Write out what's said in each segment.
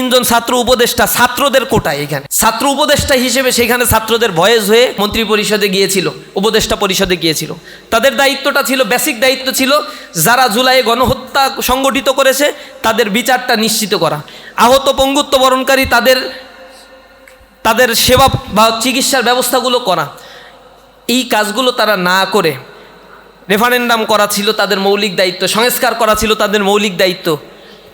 তিনজন ছাত্র উপদেষ্টা ছাত্রদের কোটায়, এখানে ছাত্র উপদেষ্টা হিসেবে সেখানে ছাত্রদের ভয়েস হয়ে মন্ত্রী পরিষদে গিয়েছিল, উপদেষ্টা পরিষদে গিয়েছিল। তাদের দায়িত্বটা ছিল, বেসিক দায়িত্ব ছিল যারা জুলাইয়ে গণহত্যা সংগঠিত করেছে তাদের বিচারটা নিশ্চিত করা, আহত পঙ্গুত্ব বরণকারী তাদের সেবা বা চিকিৎসার ব্যবস্থাগুলো করা। এই কাজগুলো তারা না করে রেফারেন্ডাম করা ছিল তাদের মৌলিক দায়িত্ব, সংস্কার করা ছিল তাদের মৌলিক দায়িত্ব।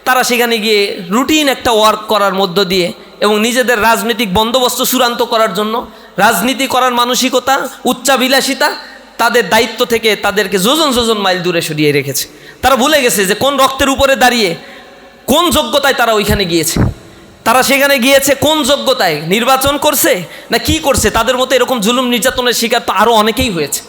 তারা সেখানে গিয়ে রুটিন একটা ওয়ার্ক করার মধ্য দিয়ে এবং নিজেদের রাজনৈতিক বন্দোবস্ত চূড়ান্ত করার জন্য রাজনীতি করার মানসিকতা, উচ্চাভিলাষিতা তাদের দায়িত্ব থেকে তাদেরকে যোজন যোজন মাইল দূরে সরিয়ে রেখেছে। তারা ভুলে গেছে যে কোন রক্তের উপরে দাঁড়িয়ে কোন যোগ্যতায় তারা ওইখানে গিয়েছে। তারা সেখানে গিয়েছে কোন যোগ্যতায়, নির্বাচন করছে না কি করছে। তাদের মতো এরকম জুলুম নির্যাতনের শিকার তো আরও অনেকেই হয়েছে,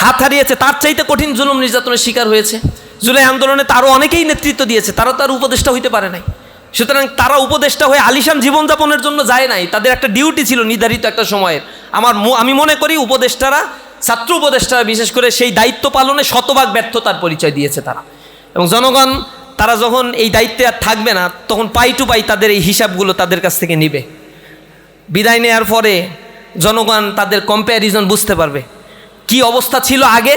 হাত হারিয়েছে, তার চাইতে কঠিন জুলুম নির্যাতনের শিকার হয়েছে। জুলাই আন্দোলনে তারও অনেকেই নেতৃত্ব দিয়েছে, তারা তো আর উপদেষ্টা হইতে পারে নাই। সুতরাং তারা উপদেষ্টা হয়ে আলিশান জীবনযাপনের জন্য যায় নাই, তাদের একটা ডিউটি ছিল নির্ধারিত একটা সময়ের। আমি মনে করি উপদেষ্টারা, ছাত্র উপদেষ্টারা বিশেষ করে সেই দায়িত্ব পালনে শতভাগ ব্যর্থতার পরিচয় দিয়েছে তারা। এবং জনগণ তারা যখন এই দায়িত্বে আর থাকবে না তখন পাই টু পাই তাদের এই হিসাবগুলো তাদের কাছ থেকে নিবে। বিদায় নেওয়ার পরে জনগণ তাদের কম্প্যারিজন বুঝতে পারবে, কি অবস্থা ছিল আগে,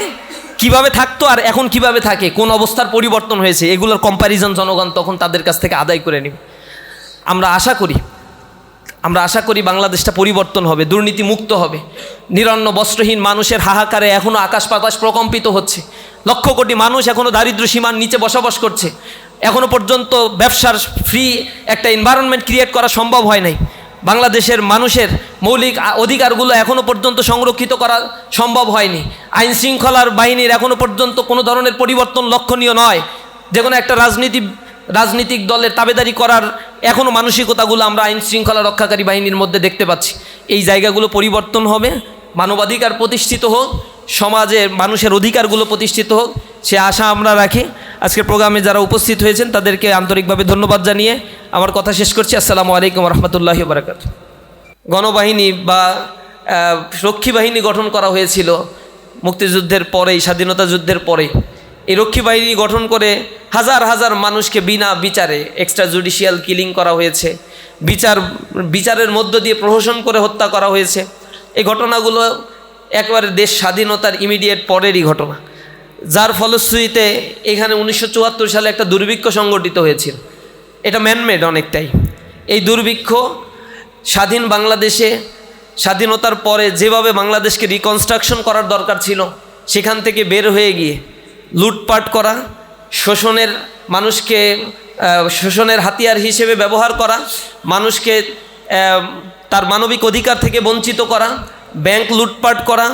কিভাবে থাকতো আর এখন কিভাবে থাকে, কোন অবস্থার পরিবর্তন হয়েছে, এগুলোর কম্প্যারিজন জনগণ তখন তাদের কাছ থেকে আদায় করে নেবে। আমরা আশা করি বাংলাদেশটা পরিবর্তন হবে, দুর্নীতি মুক্ত হবে। নিরন্ন বস্ত্রহীন মানুষের হাহাকারে এখনও আকাশ বাতাস প্রকম্পিত হচ্ছে। লক্ষ কোটি মানুষ এখনও দারিদ্র সীমার নিচে বসবাস করছে। এখনও পর্যন্ত ব্যবসার ফ্রি একটা এনভায়রনমেন্ট ক্রিয়েট করা সম্ভব হয় নাই। বাংলাদেশের মানুষের মৌলিক অধিকারগুলো এখনও পর্যন্ত সংরক্ষিত করা সম্ভব হয়নি। আইন শৃঙ্খলার বাহিনীর এখনও পর্যন্ত কোনো ধরনের পরিবর্তন লক্ষণীয় নয়। যে কোনো একটা রাজনীতিক দলের তাবেদারি করার এখনও মানসিকতাগুলো আমরা আইন শৃঙ্খলা রক্ষাকারী বাহিনীর মধ্যে দেখতে পাচ্ছি। এই জায়গাগুলো পরিবর্তন হবে, মানবাধিকার প্রতিষ্ঠিত হোক, সমাজে মানুষের অধিকারগুলো প্রতিষ্ঠিত হোক, সে আশা আমরা রাখি। আজকের প্রোগ্রামে যারা উপস্থিত হয়েছেন তাদেরকে আন্তরিকভাবে ধন্যবাদ জানিয়ে আমার কথা শেষ করছি। আসসালামু আলাইকুম রহমতুল্লাহি বারাকাতুহু। গণবাহিনী বা রক্ষী বাহিনী গঠন করা হয়েছিল মুক্তিযুদ্ধের পরেই, স্বাধীনতা যুদ্ধের পরেই। এই রক্ষী বাহিনী গঠন করে হাজার হাজার মানুষকে বিনা বিচারে এক্সট্রা জুডিশিয়াল কিলিং করা হয়েছে, বিচারের মধ্য দিয়ে প্রহসন করে হত্যা করা হয়েছে। এই ঘটনাগুলো একবারে দেশ স্বাধীনতার ইমিডিয়েট পরেরই ঘটনা, যার ফলশ্রুতিতে এখানে 1974 সালে একটা দুর্ভিক্ষ সংগঠিত হয়েছিল। এটা ম্যানমেড অনেকটাই। এই দুর্ভিক্ষ স্বাধীন বাংলাদেশে স্বাধীনতার পরে যেভাবে বাংলাদেশকে রিকনস্ট্রাকশন করার দরকার ছিল সেখান থেকে বের হয়ে গিয়ে লুটপাট করা, মানুষকে শোষণের হাতিয়ার হিসেবে ব্যবহার করা, মানুষকে তার মানবিক অধিকার থেকে বঞ্চিত করা, ব্যাংক লুটপাট করা,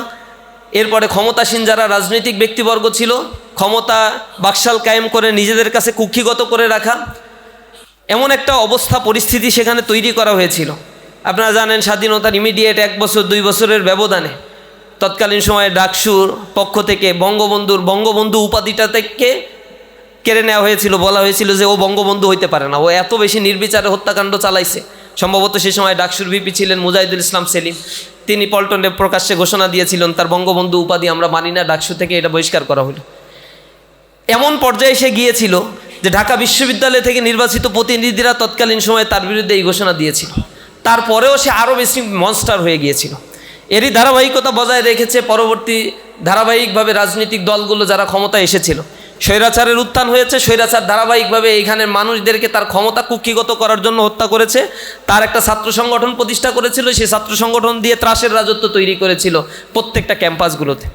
এরপরে ক্ষমতাসীন যারা রাজনৈতিক ব্যক্তিবর্গ ছিল ক্ষমতা বাকশাল কায়েম করে নিজেদের কাছে কুক্ষিগত করে রাখা, এমন একটা অবস্থা পরিস্থিতি সেখানে তৈরি করা হয়েছিল। আপনারা জানেন স্বাধীনতার ইমিডিয়েট 1 বছর 2 বছরের ব্যবধানে তৎকালীন সময়ে ডাকসুর পক্ষ থেকে বঙ্গবন্ধু উপাধিটা থেকে কেড়ে নেওয়া হয়েছিল। বলা হয়েছিল যে ও বঙ্গবন্ধু হইতে পারে না, ও এত বেশি নির্বিচারে হত্যাকাণ্ড চালাইছে। সম্ভবত সে সময় ডাকসুর ভিপি ছিলেন মুজাহিদুল ইসলাম সেলিম। তিনি পল্টনে প্রকাশ্যে ঘোষণা দিয়েছিলেন তার বঙ্গবন্ধু উপাধি আমরা মানি না, ডাকসু থেকে এটা বহিষ্কার করা হলো। এমন পর্যায়ে সে গিয়েছিল যে ঢাকা বিশ্ববিদ্যালয় থেকে নির্বাচিত প্রতিনিধিরা তৎকালীন সময়ে তার বিরুদ্ধে এই ঘোষণা দিয়েছিল। তারপরেও সে আরও বেশি মনস্টার হয়ে গিয়েছিল। এরই ধারাবাহিকতা বজায় রেখেছে পরবর্তী ধারাবাহিকভাবে রাজনৈতিক দলগুলো যারা ক্ষমতায় এসেছিল। স্বৈরাচারের উত্থান হয়েছে, স্বৈরাচার ধারাবাহিকভাবে এইখানের মানুষদেরকে তার ক্ষমতা কুক্ষিগত করার জন্য হত্যা করেছে। তার একটা ছাত্র সংগঠন প্রতিষ্ঠা করেছিল, সেই ছাত্র সংগঠন দিয়ে ত্রাসের রাজত্ব তৈরি করেছিল প্রত্যেকটা ক্যাম্পাসগুলোতে।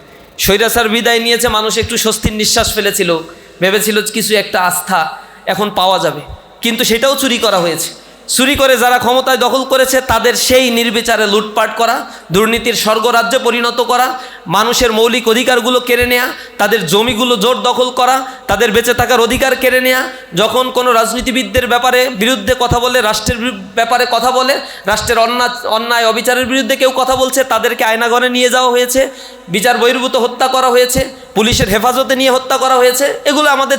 স্বৈরাচার বিদায় নিয়েছে, মানুষ একটু স্বস্তির নিঃশ্বাস ফেলেছিল, ভেবেছিল কিছু একটা আস্থা এখন পাওয়া যাবে, কিন্তু সেটাও চুরি করা হয়েছে। চুরি করে যারা ক্ষমতায় দখল করেছে তাদের সেই নির্বিচারে লুটপাট করা, দুর্নীতির স্বর্গরাজ্যে পরিণত করা, মানুষের মৌলিক অধিকারগুলো কেড়ে নেয়া, তাদের জমিগুলো জোর দখল করা, তাদের বেঁচে থাকার অধিকার কেড়ে নেয়া। যখন কোনো রাজনীতিবিদদের বিরুদ্ধে কথা বলে, রাষ্ট্রের ব্যাপারে কথা বলে, রাষ্ট্রের অন্যায় অবিচারের বিরুদ্ধে কেউ কথা বলছে, তাদেরকে আয়নাঘরে নিয়ে যাওয়া হয়েছে, বিচার বহির্ভূত হত্যা করা হয়েছে, পুলিশের হেফাজতে নিয়ে হত্যা করা হয়েছে। এগুলো আমাদের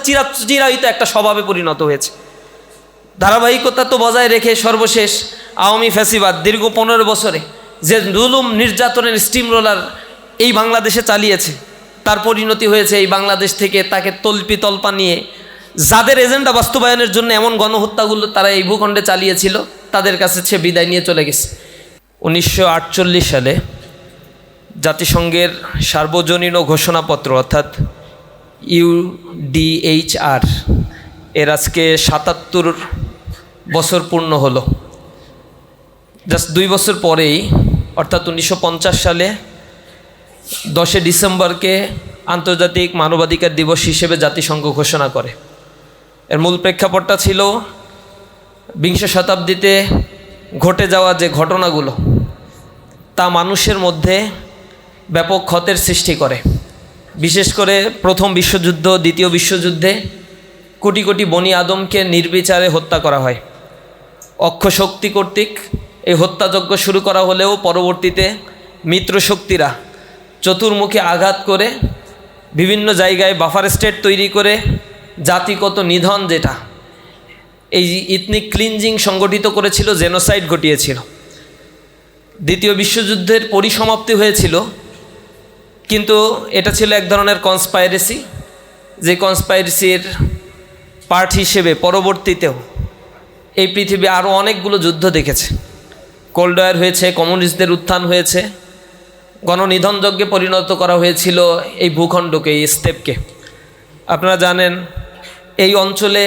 চিরায়িত একটা স্বভাবে পরিণত হয়েছে। ধারাবাহিকতা তো বজায় রেখে সর্বশেষ আওয়ামী ফ্যাসিবাদ দীর্ঘ 15 বছরে যে জুলুম নির্যাতনের স্টিম রোলার এই বাংলাদেশে চালিয়েছে, তার পরিণতি হয়েছে এই বাংলাদেশ থেকে তাকে তল্পা নিয়ে যাদের এজেন্ডা বাস্তবায়নের জন্য এমন গণহত্যাগুলো তারা এই ভূখণ্ডে চালিয়েছিল, তাদের কাছে সে বিদায় নিয়ে চলে গেছে। 1948 সালে জাতিসংঘের সার্বজনীন ঘোষণাপত্র অর্থাৎ UDHR এর আজকে 77 বছর পূর্ণ হলো। জাস্ট 2 বছর পরেই অর্থাৎ 1950 সালে 10 ডিসেম্বরকে আন্তর্জাতিক মানবাধিকার দিবস হিসেবে জাতিসংঘ ঘোষণা করে। এর মূল প্রেক্ষাপটটা ছিল বিংশ শতাব্দীতে ঘটে যাওয়া যে ঘটনাগুলো তা মানুষের মধ্যে ব্যাপক ক্ষতের সৃষ্টি করে। বিশেষ করে প্রথম বিশ্বযুদ্ধ, দ্বিতীয় বিশ্বযুদ্ধে কোটি কোটি বনি আদমকে নির্বিচারে হত্যা করা হয়। অক্ষশক্তি কর্তৃক এই হত্যাযজ্ঞ শুরু করা হলেও পরবর্তীতে মিত্রশক্তিরা চতুর্মুখী আঘাত করে বিভিন্ন জায়গায় বাফার স্টেট তৈরি করে জাতিগত নিধন, যেটা এই ইথনিক ক্লিনজিং সংগঠিত করেছিল, জেনোসাইড ঘটিয়েছিল। দ্বিতীয় বিশ্বযুদ্ধের পরিসমাপ্তি হয়েছিল, কিন্তু এটা ছিল এক ধরনের কনস্পাইরেসি, যে কনস্পাইরেসির পার্ট হিসেবে পরবর্তীতেও এই পৃথিবী আরও অনেকগুলো যুদ্ধ দেখেছে। কোল্ড ওয়ার হয়েছে, কমিউনিস্টদের উত্থান হয়েছে, গণনিধনযজ্ঞে পরিণত করা হয়েছিল এই ভূখণ্ডকে, এই স্টেপকে। আপনারা জানেন এই অঞ্চলে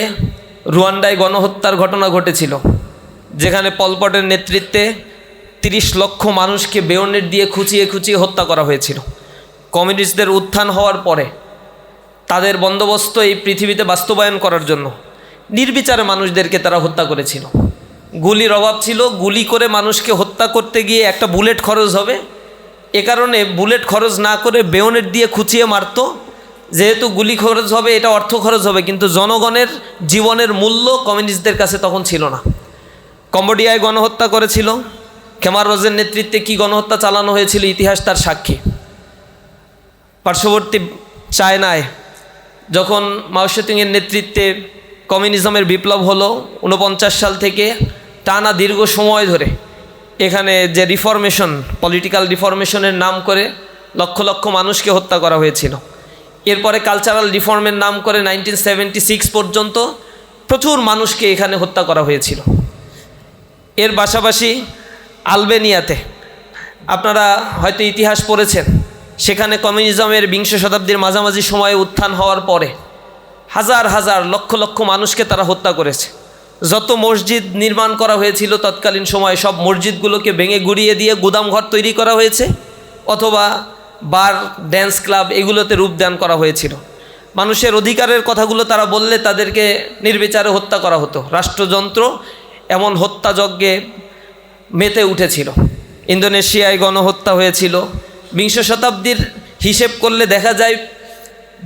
রুয়ান্ডায় গণহত্যার ঘটনা ঘটেছিল, যেখানে পলপটের নেতৃত্বে 30 লক্ষ মানুষকে বেয়নেট দিয়ে খুঁচিয়ে খুঁচিয়ে হত্যা করা হয়েছিল। কমিউনিস্টদের উত্থান হওয়ার পরে তাদের বন্দোবস্ত এই পৃথিবীতে বাস্তবায়ন করার জন্য নির্বিচারে মানুষদেরকে তারা হত্যা করেছিল। গুলির অভাব ছিল, গুলি করে মানুষকে হত্যা করতে গিয়ে একটা বুলেট খরচ হবে, এ কারণে বুলেট খরচ না করে বেয়নেট দিয়ে খুঁচিয়ে মারত। যেহেতু গুলি খরচ হবে, এটা অর্থ খরচ হবে, কিন্তু জনগণের জীবনের মূল্য কমিউনিস্টদের কাছে তখন ছিল না। কম্বোডিয়ায় গণহত্যা করেছিল, খেমার রোজের নেতৃত্বে কি গণহত্যা চালানো হয়েছিল ইতিহাস তার সাক্ষী। পার্শ্ববর্তী চায়নায় যখন মাও সেতুংয়ের নেতৃত্বে কমিউনিজমের বিপ্লব হলো 49 সাল থেকে টানা দীর্ঘ সময় ধরে এখানে যে রিফরমেশন, পলিটিক্যাল রিফরমেশনের নাম করে লক্ষ লক্ষ মানুষকে হত্যা করা হয়েছিল। এরপরে কালচারাল রিফর্মের নাম করে 1976 পর্যন্ত প্রচুর মানুষকে এখানে হত্যা করা হয়েছিল। এর পাশাপাশি আলবেনিয়াতে আপনারা হয়তো ইতিহাস পড়েছেন, সেখানে কমিউনিজমের বিংশ শতাব্দীর মাঝামাঝি সময়ে উত্থান হওয়ার পরে হাজার হাজার লক্ষ লক্ষ মানুষকে তারা হত্যা করেছে। যত মসজিদ নির্মাণ করা হয়েছিল তৎকালীন সময়ে সব মসজিদগুলোকে ভেঙে গুড়িয়ে দিয়ে গুদামঘর তৈরি করা হয়েছে, অথবা বার, ড্যান্স ক্লাব এগুলোতে রূপদান করা হয়েছিল। মানুষের অধিকারের কথাগুলো তারা বললে তাদেরকে নির্বিচারে হত্যা করা হতো। রাষ্ট্রযন্ত্র এমন হত্যাযজ্ঞে মেতে উঠেছিল। ইন্দোনেশিয়ায় গণহত্যা হয়েছিল। বিংশ শতাব্দীর হিসেব করলে দেখা যায়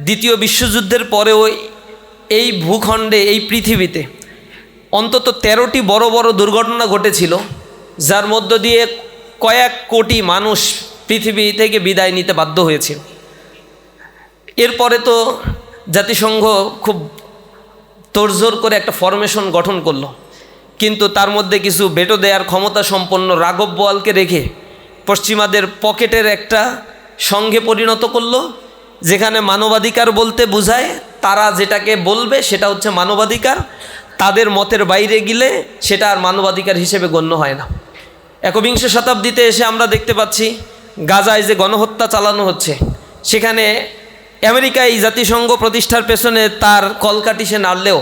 দ্বিতীয় বিশ্বযুদ্ধের পরেও এই ভূখণ্ডে, এই পৃথিবীতে অন্তত 13টি বড় বড় দুর্ঘটনা ঘটেছিল, যার মধ্য দিয়ে কয়েক কোটি মানুষ পৃথিবী থেকে বিদায় নিতে বাধ্য হয়েছিল। এরপরে তো জাতিসংঘ খুব তোড়জোড় করে একটা ফরমেশন গঠন করলো, কিন্তু তার মধ্যে কিছু ভেটো দেওয়ার ক্ষমতা সম্পন্ন রাঘব বোয়ালকে রেখে পশ্চিমাদের পকেটের একটা সংঘে পরিণত করলো, যেখানে মানবাধিকার বলতে বোঝায় তারা যেটাকে বলবে সেটা হচ্ছে মানবাধিকার, তাদের মতের বাইরে গেলে সেটা আর মানবাধিকার হিসেবে গণ্য হয় না। একবিংশ শতাব্দীতে এসে আমরা দেখতে পাচ্ছি গাজায় যে গণহত্যা চালানো হচ্ছে, সেখানে আমেরিকায় জাতিসংঘ প্রতিষ্ঠার পেছনে তার কলকাঠি সে নাড়লেও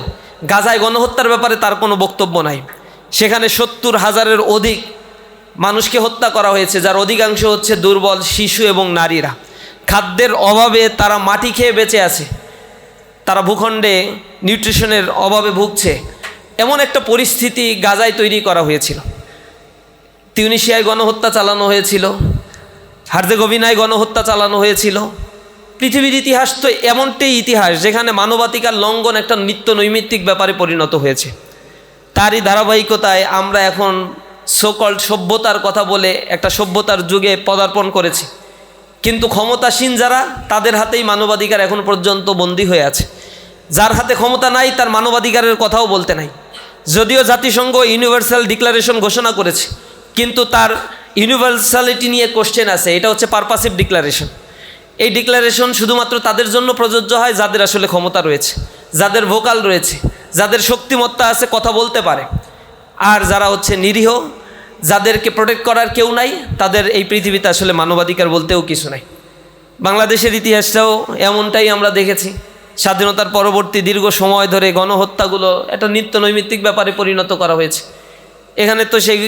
গাজায় গণহত্যার ব্যাপারে তার কোনো বক্তব্য নাই। সেখানে 70,000-এর অধিক মানুষকে হত্যা করা হয়েছে, যার অধিকাংশ হচ্ছে দুর্বল শিশু এবং নারীরা। খাদ্যের অভাবে তারা মাটি খেয়ে বেঁচে আছে, তারা ভূখণ্ডে নিউট্রিশনের অভাবে ভুগছে। এমন একটা পরিস্থিতি গাজায় তৈরি করা হয়েছিল। তিউনিশিয়ায় গণহত্যা চালানো হয়েছিল, হার্জেগোভিনায় গণহত্যা চালানো হয়েছিল। পৃথিবীর ইতিহাস তো এমনটাই ইতিহাস যেখানে মানবাধিকার লঙ্ঘন একটা নিত্য নৈমিত্তিক ব্যাপারে পরিণত হয়েছে। তারই ধারাবাহিকতায় আমরা এখন সোকল্ড সভ্যতার কথা বলে একটা সভ্যতার যুগে পদার্পণ করেছি, কিন্তু ক্ষমতাসীন যারা, তাদের হাতেই মানবাধিকার এখন পর্যন্ত বন্দী হয়ে আছে। যার হাতে ক্ষমতা নাই তার মানবাধিকারের কথাও বলতে নাই। যদিও জাতিসংঘ ইউনিভার্সাল ডিক্লারেশন ঘোষণা করেছে, কিন্তু তার ইউনিভার্সালিটি নিয়ে কোশ্চেন আছে। এটা হচ্ছে পারপাসিভ ডিক্লারেশন। এই ডিক্লারেশন শুধুমাত্র তাদের জন্য প্রযোজ্য হয় যাদের আসলে ক্ষমতা রয়েছে। যাদের ভোকাল রয়েছে, যাদের শক্তিমত্তা আছে, কথা বলতে পারে। আর যারা হচ্ছে নিরীহ, যাদেরকে প্রোটেক্ট করার কেউ নাই, তাদের এই পৃথিবীতে আসলে মানবাধিকার বলতেও কিছু নাই। বাংলাদেশের ইতিহাসটাও এমনটাই আমরা দেখেছি। স্বাধীনতার পরবর্তী দীর্ঘ সময় ধরে গণহত্যাগুলো একটা নিত্য নৈমিত্তিক ব্যাপারে পরিণত করা হয়েছে। এখানে তো সেই